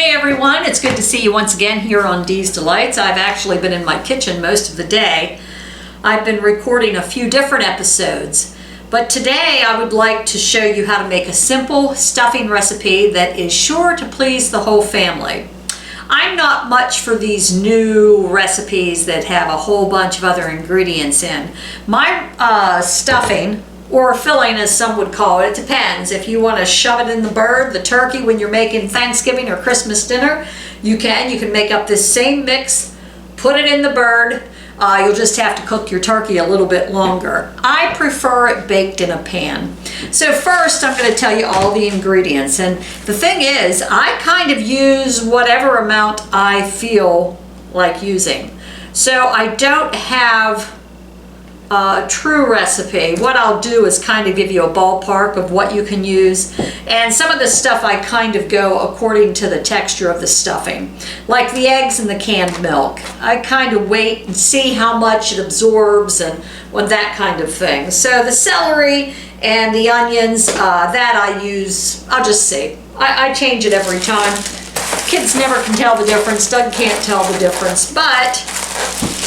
Hey everyone, it's good to see you once again here on Dee's Delights. I've actually been in my kitchen most of the day. I've been recording a few different episodes, but today I would like to show you how to make a simple stuffing recipe that is sure to please the whole family. I'm not much for these new recipes that have a whole bunch of other ingredients in. My stuffing, or filling as some would call it, depends. If you want to shove it in the bird, the turkey, when you're making Thanksgiving or Christmas dinner, you can make up this same mix, put it in the bird. You'll just have to cook your turkey a little bit longer. I prefer it baked in a pan. So first I'm going to tell you all the ingredients, and the thing is, I kind of use whatever amount I feel like using. So I don't have a true recipe. What I'll do is kind of give you a ballpark of what you can use, and some of the stuff I kind of go according to the texture of the stuffing. Like the eggs and the canned milk, I kind of wait and see how much it absorbs and that kind of thing. So the celery and the onions, that I use, I'll just see. I change it every time. Kids never can tell the difference. Doug can't tell the difference, but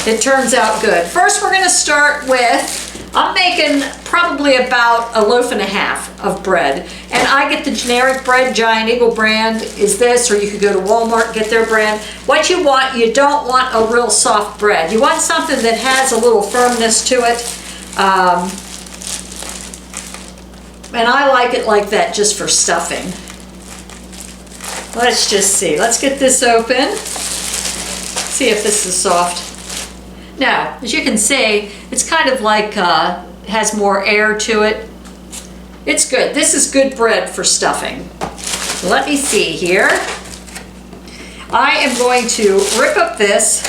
it turns out good. First, we're going to start with, I'm making probably about a loaf and a half of bread. And I get the generic bread. Giant Eagle brand is this, or you could go to Walmart and get their brand. What you want, you don't want a real soft bread. You want something that has a little firmness to it. And I like it like that just for stuffing. Let's just see. Let's get this open. See if this is soft. Now, as you can see, it's kind of like has more air to it. It's good. This is good bread for stuffing. Let me see here. I am going to rip up this,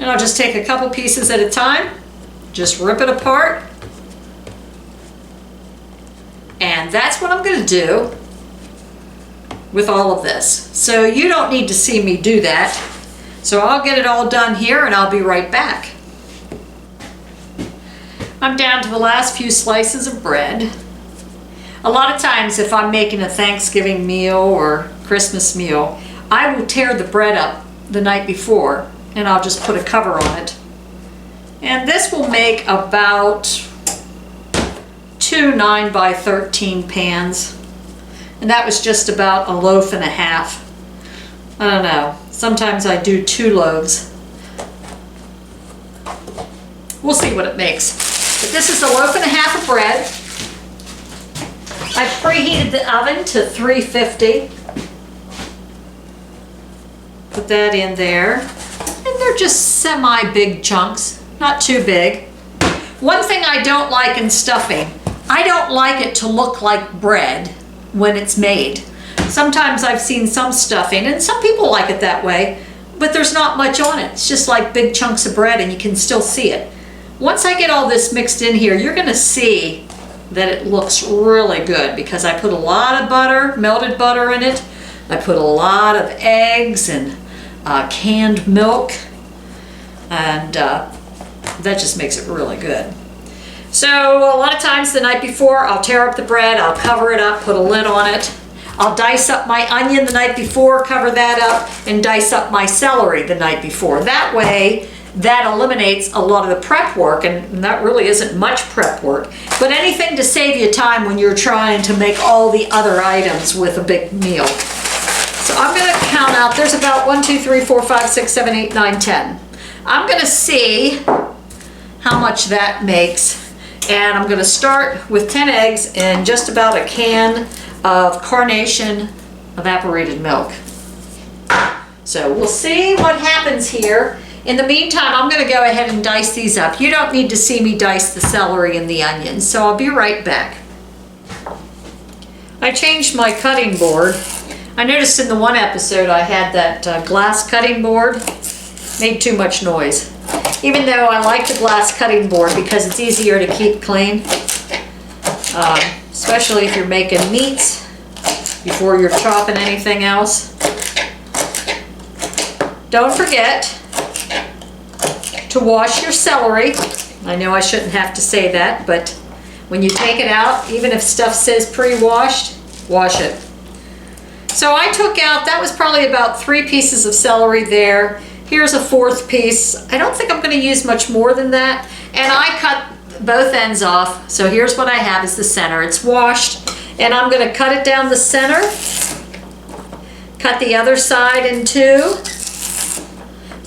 and I'll just take a couple pieces at a time. Just rip it apart. And that's what I'm going to do with all of this. So you don't need to see me do that. So I'll get it all done here and I'll be right back. I'm down to the last few slices of bread. A lot of times if I'm making a Thanksgiving meal or Christmas meal, I will tear the bread up the night before and I'll just put a cover on it. And this will make about 2 9x13 pans. And that was just about a loaf and a half. I don't know. Sometimes I do 2 loaves. We'll see what it makes. But this is a loaf and a half of bread. I've preheated the oven to 350. Put that in there. And they're just semi-big chunks, not too big. One thing I don't like in stuffing, I don't like it to look like bread when it's made. Sometimes I've seen some stuffing, and some people like it that way, but there's not much on it. It's just like big chunks of bread and you can still see it. Once I get all this mixed in here, you're gonna see that it looks really good because I put a lot of butter, melted butter in it. I put a lot of eggs and canned milk, and that just makes it really good. So a lot of times the night before, I'll tear up the bread, I'll cover it up, put a lid on it. I'll dice up my onion the night before, cover that up, and dice up my celery the night before. That way, that eliminates a lot of the prep work, and that really isn't much prep work. But anything to save you time when you're trying to make all the other items with a big meal. So I'm going to count out, there's about 1, 2, 3, 4, 5, 6, 7, 8, 9, 10. I'm going to see how much that makes. And I'm going to start with 10 eggs and just about a can of Carnation evaporated milk. So we'll see what happens here. In the meantime, I'm going to go ahead and dice these up. You don't need to see me dice the celery and the onions, so I'll be right back. I changed my cutting board. I noticed in the one episode I had that glass cutting board. Made too much noise. Even though I like the glass cutting board because it's easier to keep clean. Especially if you're making meats before you're chopping anything else. Don't forget to wash your celery. I know I shouldn't have to say that, but when you take it out, even if stuff says pre-washed, wash it. So I took out, that was probably about 3 pieces of celery there. Here's a 4th piece. I don't think I'm going to use much more than that. And I cut both ends off. So here's what I have is the center. It's washed. And I'm going to cut it down the center. Cut the other side in 2.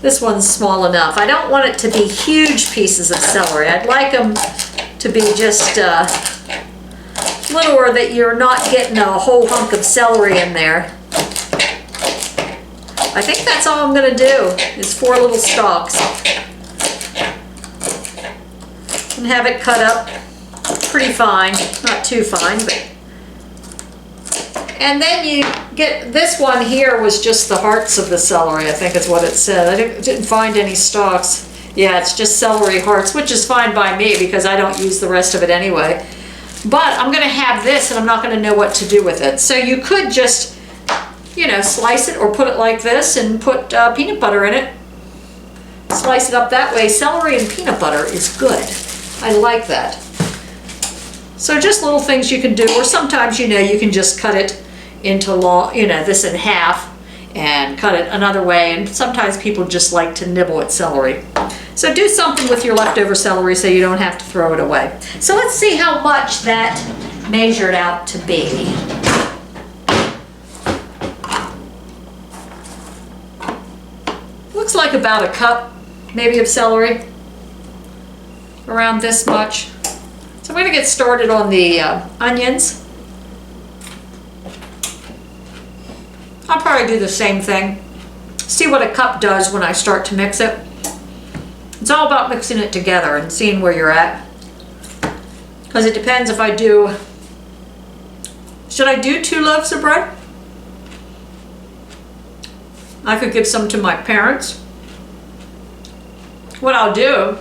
This one's small enough. I don't want it to be huge pieces of celery. I'd like them to be just littler, that you're not getting a whole hunk of celery in there. I think that's all I'm going to do is 4 little stalks. And have it cut up pretty fine. Not too fine, but... And then you get, this one here was just the hearts of the celery, I think is what it said. I didn't find any stalks. Yeah, it's just celery hearts, which is fine by me because I don't use the rest of it anyway. But I'm going to have this and I'm not going to know what to do with it. So you could just, you know, slice it or put it like this and put peanut butter in it. Slice it up that way. Celery and peanut butter is good. I like that. So just little things you can do, or sometimes, you know, you can just cut it into long, you know, this in half and cut it another way, and sometimes people just like to nibble at celery. So do something with your leftover celery so you don't have to throw it away. So let's see how much that measured out to be. Looks like about a cup maybe of celery, around this much. So I'm going to get started on the onions. I'll probably do the same thing. See what a cup does when I start to mix it. It's all about mixing it together and seeing where you're at. Because it depends if I do... Should I do 2 loaves of bread? I could give some to my parents. What I'll do,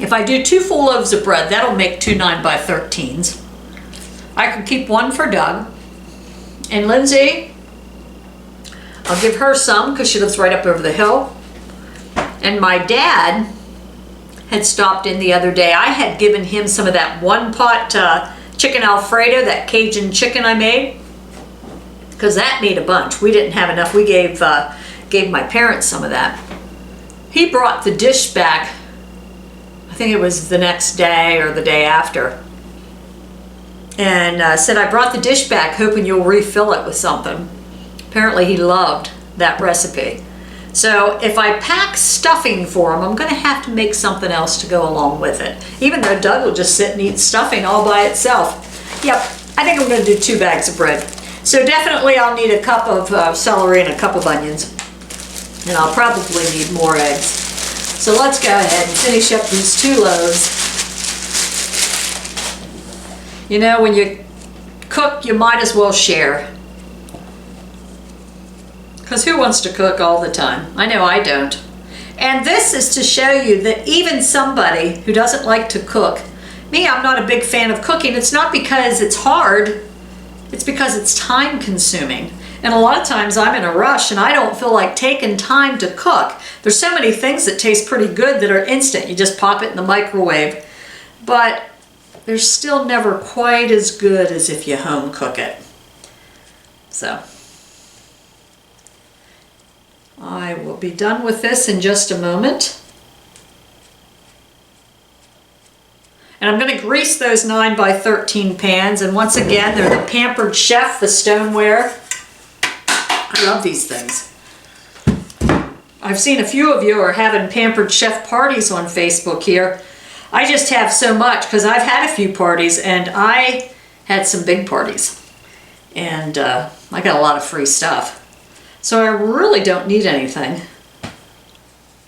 if I do 2 full loaves of bread, that'll make 2 9x13s. I could keep 1 for Doug. And Lindsay, I'll give her some because she lives right up over the hill. And my dad had stopped in the other day. I had given him some of that 1-pot chicken Alfredo, that Cajun chicken I made, because that made a bunch. We didn't have enough. We gave my parents some of that. He brought the dish back, I think it was the next day or the day after, and said, I brought the dish back hoping you'll refill it with something. Apparently he loved that recipe. So if I pack stuffing for him, I'm going to have to make something else to go along with it. Even though Doug will just sit and eat stuffing all by itself. Yep, I think I'm going to do 2 bags of bread. So definitely I'll need a cup of celery and a cup of onions. And I'll probably need more eggs. So let's go ahead and finish up these 2 loaves. You know, when you cook, you might as well share. Because who wants to cook all the time? I know I don't. And this is to show you that even somebody who doesn't like to cook, me, I'm not a big fan of cooking. It's not because it's hard, it's because it's time consuming. And a lot of times I'm in a rush and I don't feel like taking time to cook. There's so many things that taste pretty good that are instant. You just pop it in the microwave. But they're still never quite as good as if you home cook it. So I will be done with this in just a moment. And I'm going to grease those 9x13 pans. And once again, they're the Pampered Chef, the stoneware. I love these things. I've seen a few of you are having Pampered Chef parties on Facebook here. I just have so much because I've had a few parties and I had some big parties. And I got a lot of free stuff. So I really don't need anything.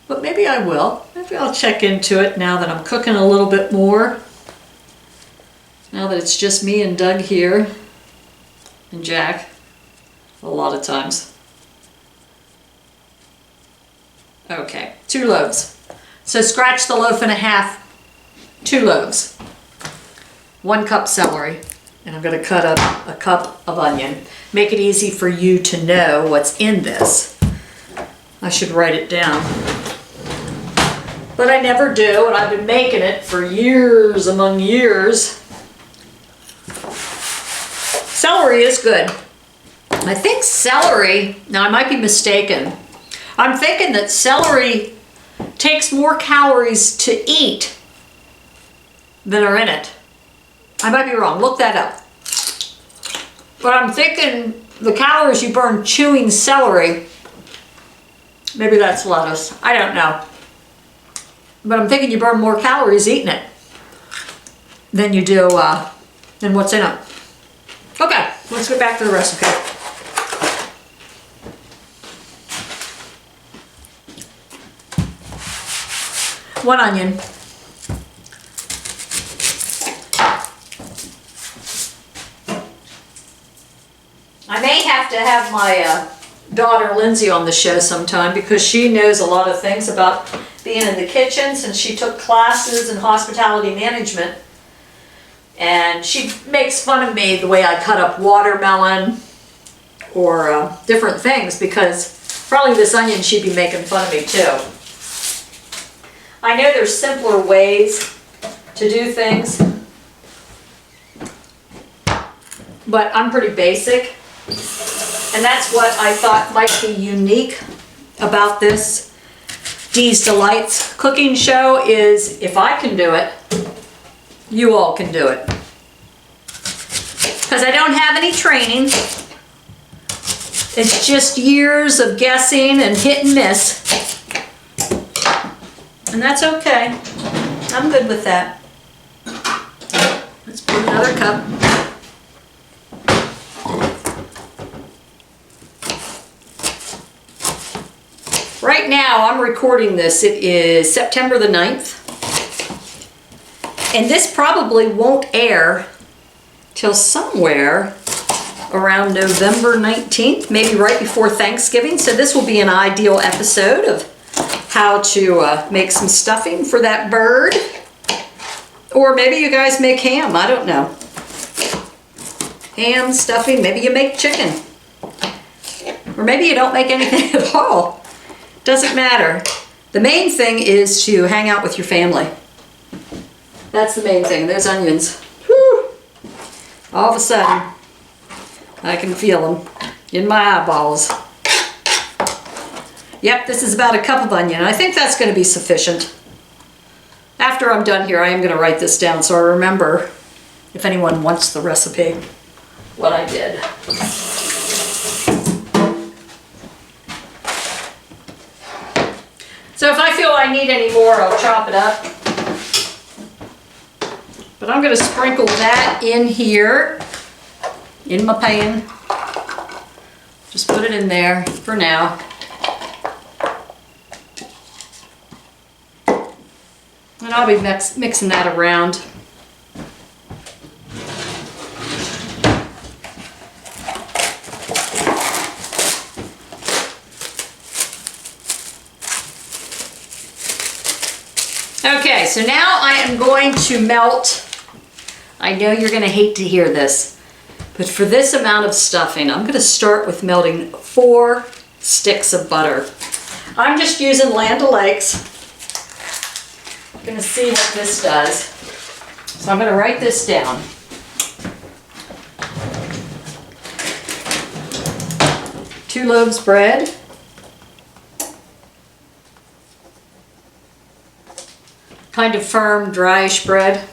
But maybe I will. Maybe I'll check into it now that I'm cooking a little bit more. Now that it's just me and Doug here. And Jack. A lot of times. Okay, 2 loaves. So scratch the loaf in a half. 2 loaves. 1 cup celery. And I'm going to cut up a cup of onion. Make it easy for you to know what's in this. I should write it down. But I never do, and I've been making it for years among years. Celery is good. I think celery, now I might be mistaken. I'm thinking that celery takes more calories to eat than are in it. I might be wrong, look that up. But I'm thinking the calories you burn chewing celery, maybe that's lettuce, I don't know. But I'm thinking you burn more calories eating it than you do, than what's in it. Okay, let's get back to the recipe. One onion. I may have to have my daughter Lindsay on the show sometime because she knows a lot of things about being in the kitchen since she took classes in hospitality management. And she makes fun of me the way I cut up watermelon or different things because probably this onion she'd be making fun of me too. I know there's simpler ways to do things, but I'm pretty basic. And that's what I thought might be unique about this Dee's Delights cooking show is if I can do it, you all can do it. Because I don't have any training. It's just years of guessing and hit and miss. And that's okay. I'm good with that. Let's put another cup. Right now, I'm recording this. It is September the 9th. And this probably won't air till somewhere around November 19th, maybe right before Thanksgiving. So this will be an ideal episode of how to make some stuffing for that bird. Or maybe you guys make ham, I don't know. Ham, stuffing, maybe you make chicken. Or maybe you don't make anything at all. Doesn't matter. The main thing is to hang out with your family. That's the main thing. Those onions. Whew. All of a sudden, I can feel them in my eyeballs. Yep, this is about a cup of onion. I think that's going to be sufficient. After I'm done here, I am going to write this down so I remember, if anyone wants the recipe, what I did. So if I feel I need any more, I'll chop it up. But I'm going to sprinkle that in here, in my pan. Just put it in there for now. And I'll be mixing that around. Okay, so now I am going to melt. I know you're going to hate to hear this, but for this amount of stuffing, I'm going to start with melting 4 sticks of butter. I'm just using Land O'Lakes. I'm going to see what this does. So I'm going to write this down. Two loaves bread. Kind of firm, dryish bread.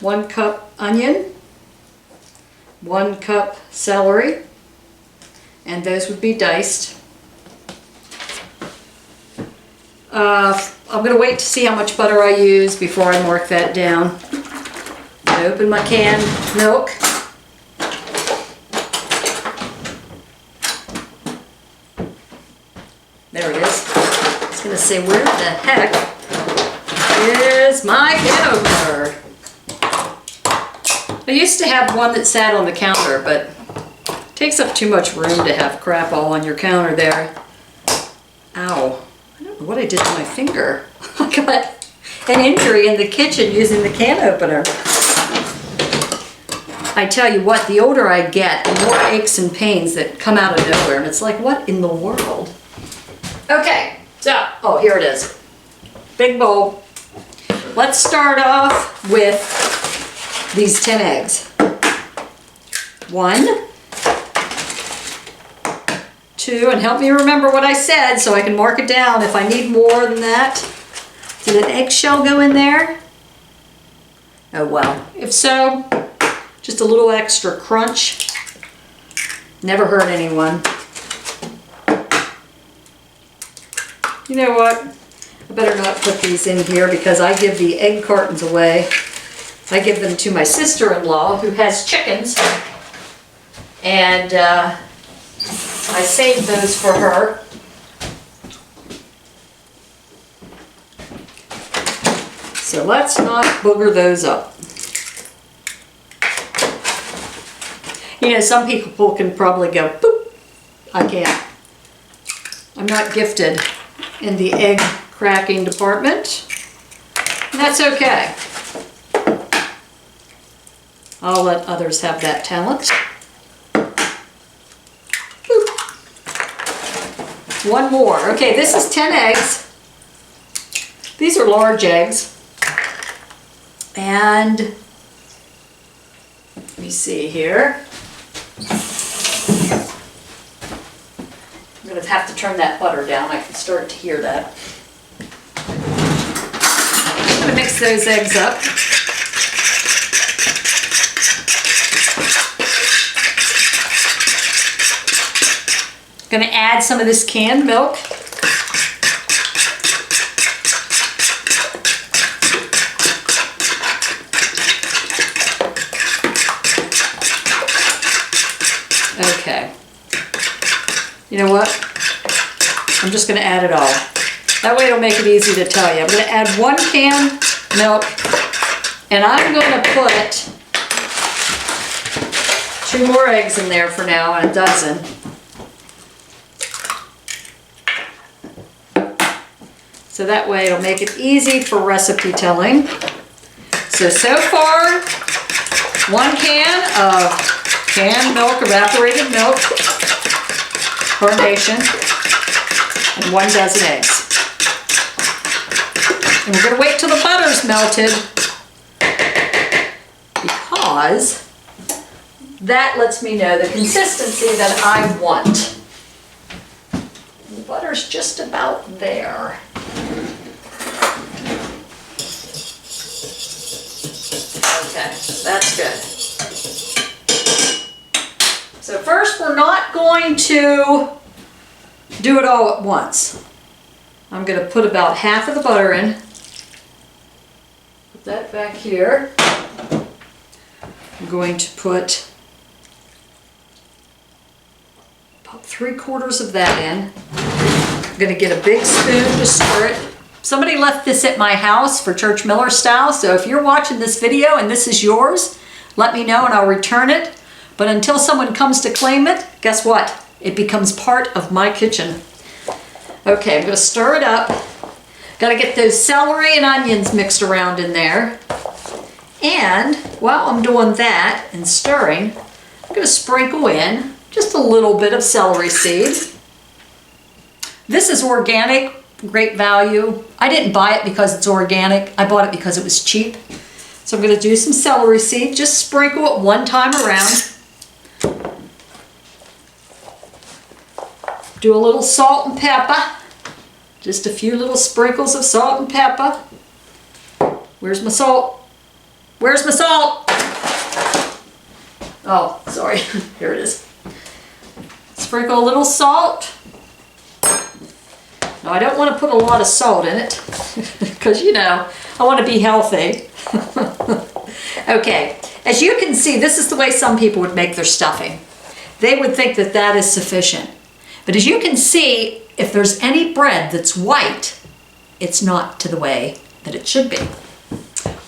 1 cup onion. 1 cup celery. And those would be diced. I'm going to wait to see how much butter I use before I mark that down. I open my canned milk. There it is. I was going to say, where the heck is my can opener? I used to have one that sat on the counter, but it takes up too much room to have crap all on your counter there. Ow. I don't know what I did to my finger. I got an injury in the kitchen using the can opener. I tell you what, the older I get, the more aches and pains that come out of nowhere. And it's like, what in the world? Okay, so, oh, here it is. Big bowl. Let's start off with these 10 eggs. 1, 2, and help me remember what I said so I can mark it down if I need more than that. Did an eggshell go in there? Oh well. If so, just a little extra crunch. Never hurt anyone. You know what? I better not put these in here because I give the egg cartons away. I give them to my sister-in-law who has chickens, and I saved those for her. So let's not booger those up. You know, some people can probably go, boop. I can't. I'm not gifted in the egg cracking department. And that's okay. I'll let others have that talent. Boop. One more. Okay, this is 10 eggs. These are large eggs. And let me see here. I'm going to have to turn that butter down. I can start to hear that. I'm going to mix those eggs up. I'm going to add some of this canned milk. Okay. You know what? I'm just going to add it all. That way it'll make it easy to tell you. I'm going to add 1 can milk, and I'm going to put 2 more eggs in there for now, and a dozen. So that way it'll make it easy for recipe telling. So far, 1 can of canned milk, evaporated milk, carnation, and 1 dozen eggs. And we're going to wait till the butter's melted because that lets me know the consistency that I want. The butter's just about there. Okay, that's good. So first, we're not going to do it all at once. I'm going to put about half of the butter in. Put that back here. I'm going to put about 3/4 of that in. I'm going to get a big spoon to stir it. Somebody left this at my house for Church Miller style, so if you're watching this video and this is yours, let me know and I'll return it. But until someone comes to claim it, guess what? It becomes part of my kitchen. Okay, I'm going to stir it up. Got to get those celery and onions mixed around in there. And while I'm doing that and stirring, I'm going to sprinkle in just a little bit of celery seed. This is organic, great value. I didn't buy it because it's organic. I bought it because it was cheap. So I'm going to do some celery seed. Just sprinkle it 1 time around. Do a little salt and pepper. Just a few little sprinkles of salt and pepper. Where's my salt? Where's my salt? Oh, sorry. Here it is. Sprinkle a little salt. Now I don't want to put a lot of salt in it because, you know, I want to be healthy. Okay, as you can see, this is the way some people would make their stuffing. They would think that that is sufficient. But as you can see, if there's any bread that's white, it's not to the way that it should be.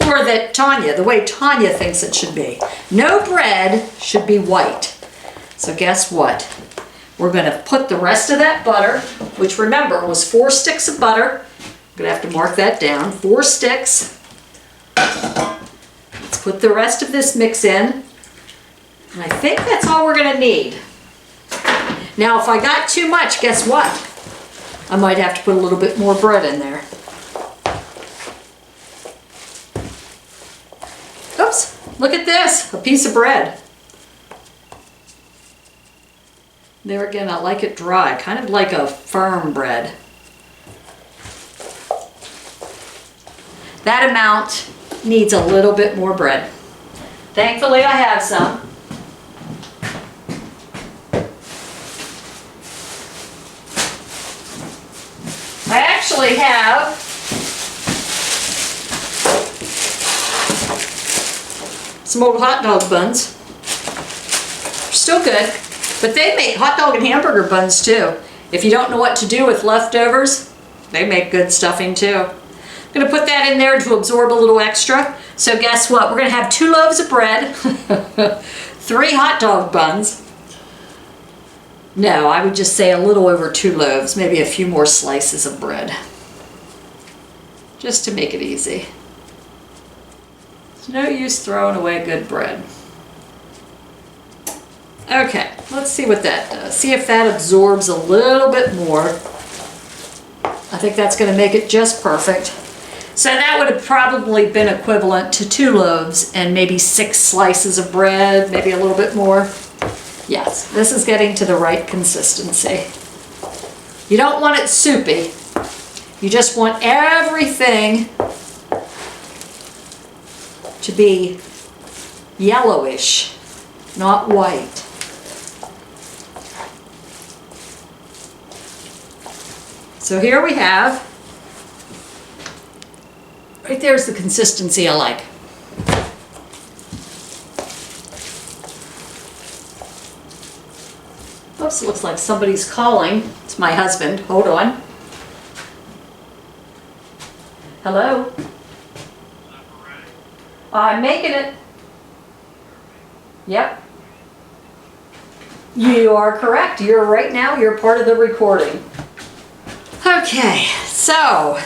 Or that the way Tanya thinks it should be. No bread should be white. So guess what? We're going to put the rest of that butter, which remember was 4 sticks of butter. I'm going to have to mark that down. 4 sticks. Let's put the rest of this mix in. And I think that's all we're going to need. Now, if I got too much, guess what? I might have to put a little bit more bread in there. Oops, look at this, a piece of bread. There again, I like it dry, kind of like a firm bread. That amount needs a little bit more bread. Thankfully, I have some. I actually have some old hot dog buns. They're still good, but they make hot dog and hamburger buns too. If you don't know what to do with leftovers, they make good stuffing too. I'm gonna put that in there to absorb a little extra. So guess what? We're gonna have 2 loaves of bread, 3 hot dog buns. No, I would just say a little over 2 loaves, maybe a few more slices of bread. Just to make it easy. It's no use throwing away good bread. Okay, let's see what that does. See if that absorbs a little bit more. I think that's going to make it just perfect. So that would have probably been equivalent to 2 loaves and maybe 6 slices of bread, maybe a little bit more. Yes, this is getting to the right consistency. You don't want it soupy. You just want everything to be yellowish, not white. So here we have, right there's the consistency I like. Oops, it looks like somebody's calling. It's my husband. Hold on. Hello? I'm making it. Yep. You are correct. Right now, you're part of the recording. Okay, so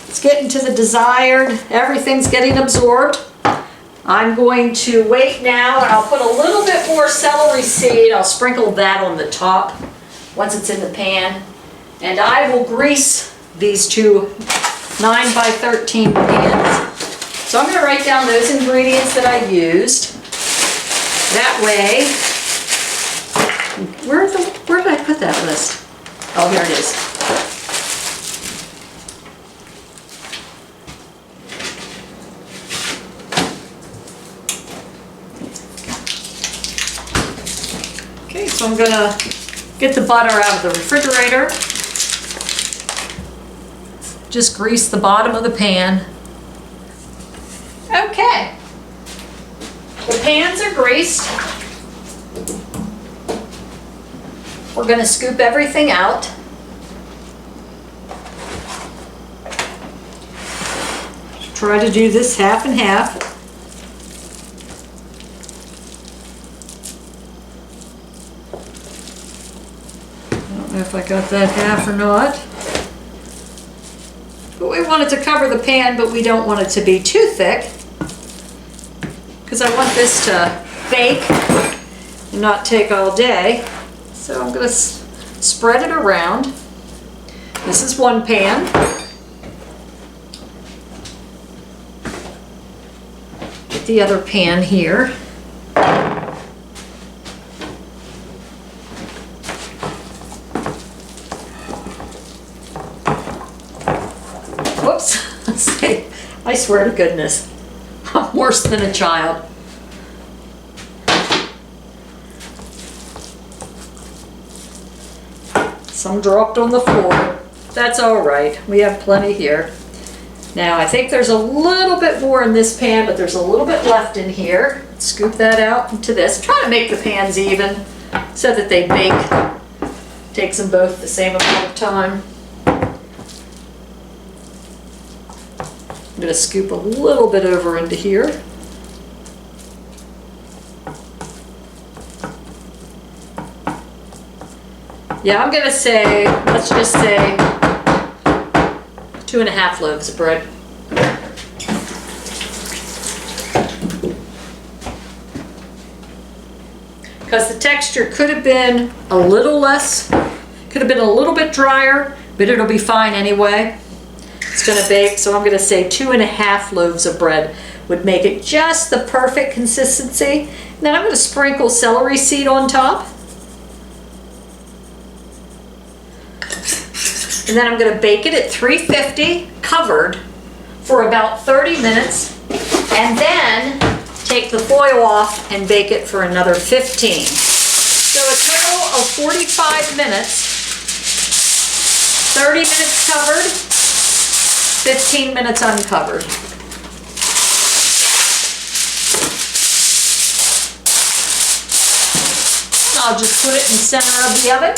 it's getting to the desired, everything's getting absorbed. I'm going to wait now and I'll put a little bit more celery seed. I'll sprinkle that on the top once it's in the pan. And I will grease these 2 9x13 pans. So I'm going to write down those ingredients that I used. That way, where did I put that list? Oh, here it is. Okay, so I'm gonna get the butter out of the refrigerator. Just grease the bottom of the pan. Okay, the pans are greased. We're gonna scoop everything out. Try to do this half and half. I don't know if I got that half or not. But we want it to cover the pan, but we don't want it to be too thick, because I want this to bake and not take all day. So I'm going to spread it around. This is one pan. Get the other pan here. Whoops. I swear to goodness, I'm worse than a child. Some dropped on the floor. That's all right. We have plenty here. Now I think there's a little bit more in this pan, but there's a little bit left in here. Scoop that out into this. Try to make the pans even so that they bake. Takes them both the same amount of time. I'm going to scoop a little bit over into here. Yeah, I'm going to say, let's just say 2.5 loaves of bread. Because the texture could have been a little less, could have been a little bit drier, but it'll be fine anyway. It's going to bake, so I'm going to say 2.5 loaves of bread would make it just the perfect consistency. And then I'm going to sprinkle celery seed on top. And then I'm going to bake it at 350, covered, for about 30 minutes. And then take the foil off and bake it for another 15. So a total of 45 minutes, 30 minutes covered, 15 minutes uncovered. I'll just put it in the center of the oven.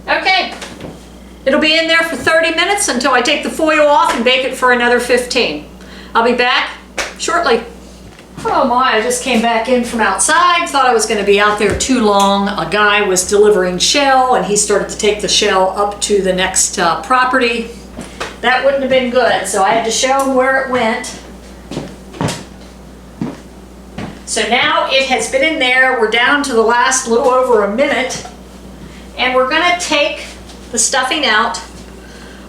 Okay, it'll be in there for 30 minutes until I take the foil off and bake it for another 15. I'll be back shortly. Oh my, I just came back in from outside, thought I was going to be out there too long. A guy was delivering shell and he started to take the shell up to the next property. That wouldn't have been good, so I had to show him where it went. So now it has been in there. We're down to the last little over a minute. And we're going to take the stuffing out.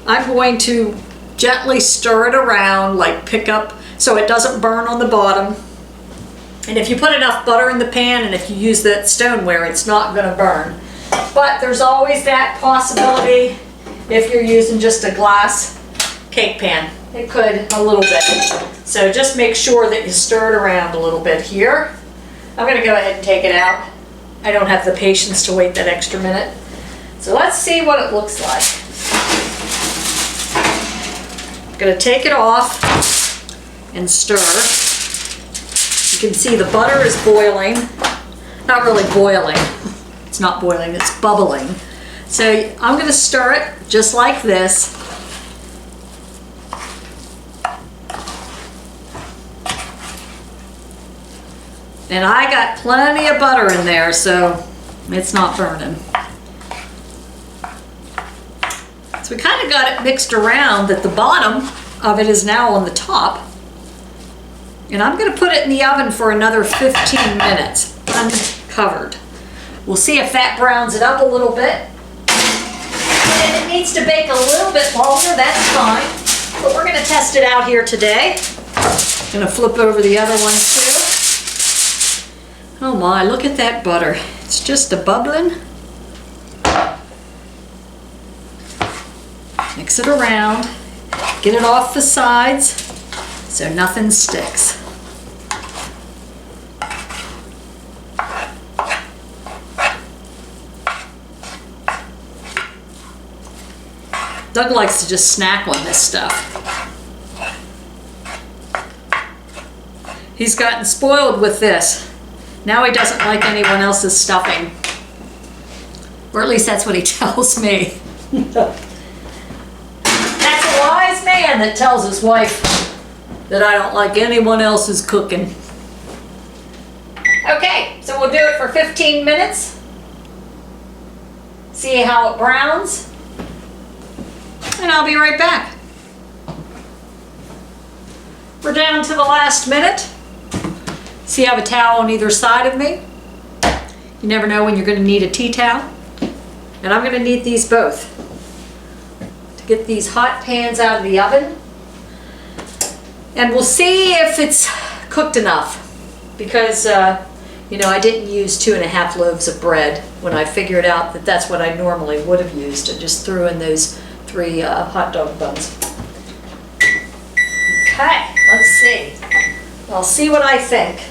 I'm going to gently stir it around, like pick up so it doesn't burn on the bottom. And if you put enough butter in the pan and if you use that stoneware, it's not going to burn. But there's always that possibility if you're using just a glass cake pan. It could a little bit. So just make sure that you stir it around a little bit here. I'm going to go ahead and take it out. I don't have the patience to wait that extra minute. So let's see what it looks like. I'm going to take it off and stir. You can see the butter is boiling. Not really boiling. It's not boiling, it's bubbling. So I'm going to stir it just like this. And I got plenty of butter in there, so it's not burning. So we kind of got it mixed around that the bottom of it is now on the top. And I'm going to put it in the oven for another 15 minutes, uncovered. We'll see if that browns it up a little bit. And if it needs to bake a little bit longer, that's fine. But we're going to test it out here today. I'm going to flip over the other one too. Oh my, look at that butter. It's just a bubbling. Mix it around. Get it off the sides so nothing sticks. Doug likes to just snack on this stuff. He's gotten spoiled with this. Now he doesn't like anyone else's stuffing. Or at least that's what he tells me. That's a wise man that tells his wife that I don't like anyone else's cooking. Okay, so we'll do it for 15 minutes. See how it browns. And I'll be right back. We're down to the last minute. See, I have a towel on either side of me. You never know when you're going to need a tea towel. And I'm going to need these both to get these hot pans out of the oven. And we'll see if it's cooked enough. Because, you know, I didn't use 2½ loaves of bread when I figured out that that's what I normally would have used. I just threw in those 3 hot dog buns. Okay, let's see. I'll see what I think.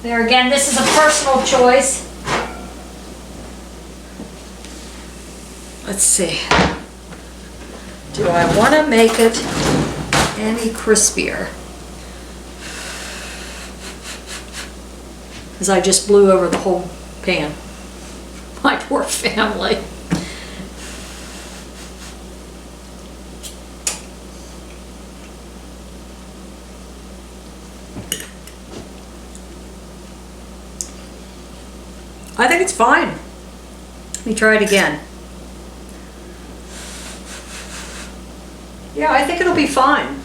There again, this is a personal choice. Let's see. Do I want to make it any crispier? Because I just blew over the whole pan. My poor family. I think it's fine. Let me try it again. Yeah, I think it'll be fine.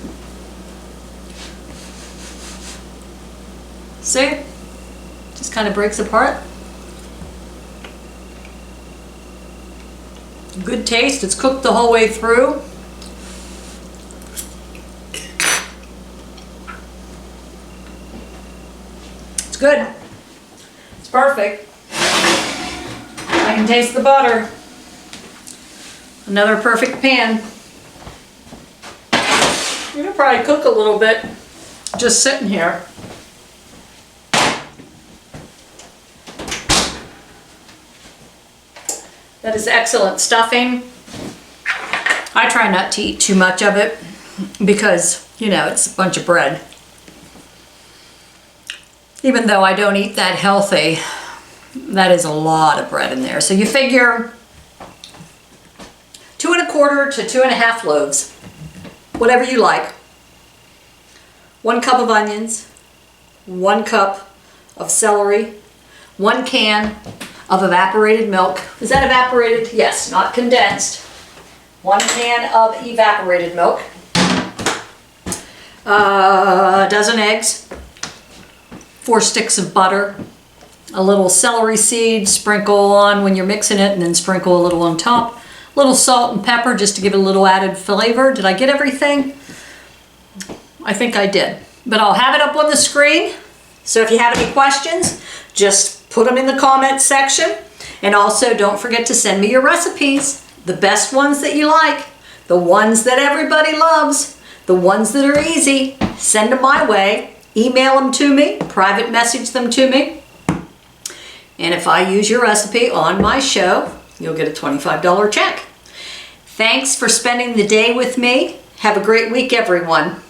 See? Just kind of breaks apart. Good taste. It's cooked the whole way through. It's good. It's perfect. I can taste the butter. Another perfect pan. It'll probably cook a little bit just sitting here. That is excellent stuffing. I try not to eat too much of it because, you know, it's a bunch of bread. Even though I don't eat that healthy, that is a lot of bread in there. So you figure 2 1/4 to 2 1/2 loaves, whatever you like. 1 cup of onions, 1 cup of celery, 1 can of evaporated milk. Is that evaporated? Yes, not condensed. 1 can of evaporated milk. A dozen eggs. 4 sticks of butter. A little celery seed, sprinkle on when you're mixing it, and then sprinkle a little on top. A little salt and pepper just to give it a little added flavor. Did I get everything? I think I did. But I'll have it up on the screen. So if you have any questions, just put them in the comments section. And also don't forget to send me your recipes. The best ones that you like. The ones that everybody loves. The ones that are easy. Send them my way. Email them to me. Private message them to me. And if I use your recipe on my show, you'll get a $25 check. Thanks for spending the day with me. Have a great week, everyone.